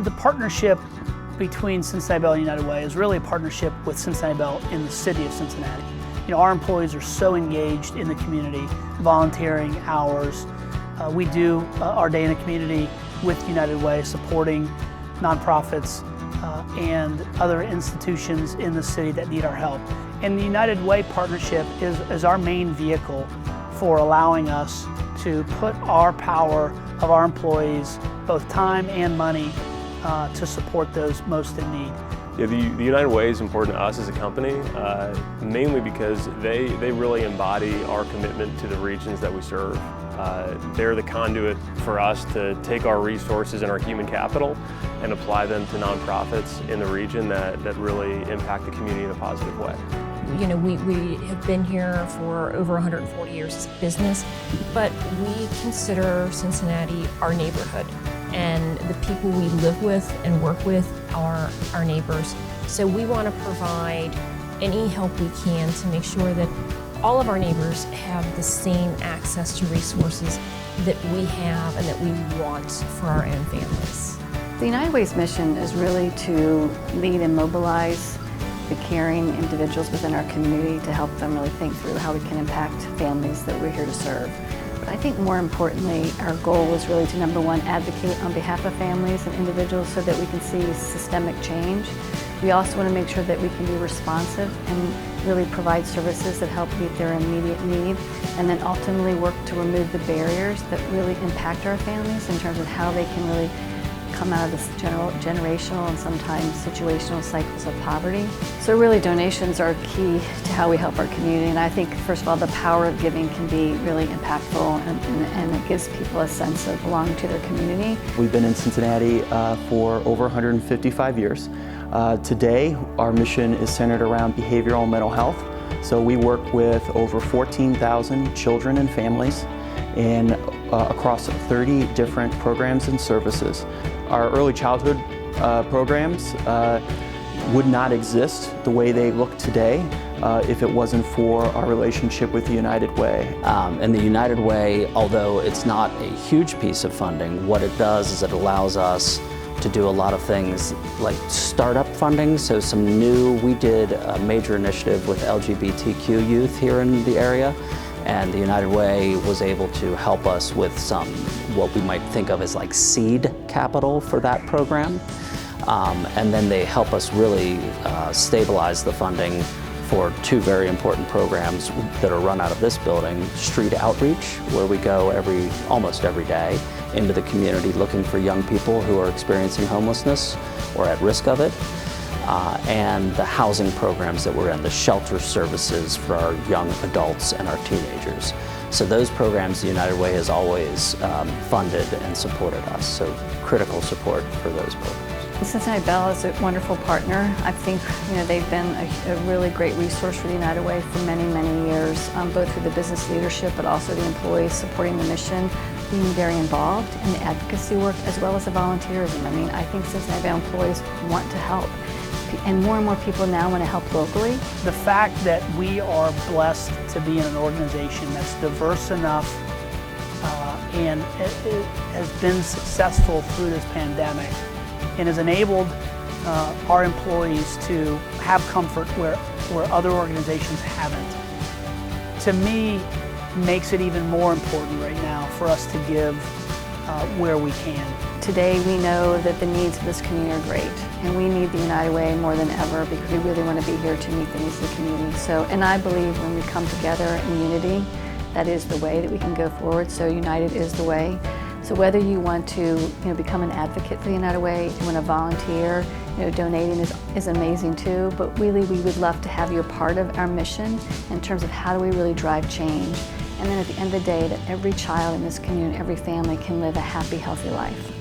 The partnership between Cincinnati Bell and United Way is really a partnership with Cincinnati Bell in the city of Cincinnati. Our employees are so engaged in the community, volunteering hours. We do our day in the community with United Way, supporting nonprofits and other institutions in the city that need our help. And the United Way partnership is our main vehicle for allowing us to put our power of our employees, both time and money, to support those most in need. Yeah, the United Way is important to us as a company, mainly because they really embody our commitment to the regions that we serve. They're the conduit for us to take our resources and our human capital and apply them to nonprofits in the region that really impact the community in a positive way. We have been here for over 140 years as a business, but we consider Cincinnati our neighborhood. And the people we live with and work with are our neighbors. So we want to provide any help we can to make sure that all of our neighbors have the same access to resources that we have and that we want for our own families. The United Way's mission is really to lead and mobilize the caring individuals within our community to help them really think through how we can impact families that we're here to serve. But I think more importantly, our goal was really to, number one, advocate on behalf of families and individuals so that we can see systemic change. We also want to make sure that we can be responsive and really provide services that help meet their immediate need, and then ultimately work to remove the barriers that really impact our families in terms of how they can really come out of this generational and sometimes situational cycles of poverty. So really donations are key to how we help our community, and I think first of all the power of giving can be really impactful and it gives people a sense of belonging to their community. We've been in Cincinnati for over 155 years. Today our mission is centered around behavioral and mental health. So we work with over 14,000 children and families in across 30 different programs and services. Our early childhood programs would not exist the way they look today if it wasn't for our relationship with the United Way. And the United Way, although it's not a huge piece of funding, what it does is it allows us to do a lot of things like startup funding. So we did a major initiative with LGBTQ youth here in the area, and the United Way was able to help us with some, what we might think of as like seed capital for that program. And then they help us really stabilize the funding for two very important programs that are run out of this building: street outreach, where we go almost every day into the community looking for young people who are experiencing homelessness or at risk of it, and the housing programs that we're in, the shelter services for our young adults and our teenagers. So those programs, the United Way has always funded and supported us, so critical support for those programs. Cincinnati Bell is a wonderful partner. I think they've been a really great resource for the United Way for many, many years, both through the business leadership but also the employees supporting the mission, being very involved in the advocacy work as well as the volunteerism. I think Cincinnati Bell employees want to help, and more people now want to help locally. The fact that we are blessed to be in an organization that's diverse enough and it has been successful through this pandemic and has enabled our employees to have comfort where other organizations haven't, to me, makes it even more important right now for us to give where we can. Today we know that the needs of this community are great, and we need the United Way more than ever because we really want to be here to meet the needs of the community. And I believe when we come together in unity, that is the way that we can go forward. So United is the way. So whether you want to become an advocate for the United Way, if you want to volunteer, donating is amazing too, but really we would love to have you a part of our mission in terms of how do we really drive change. And then at the end of the day, that every child in this community, every family can live a happy, healthy life.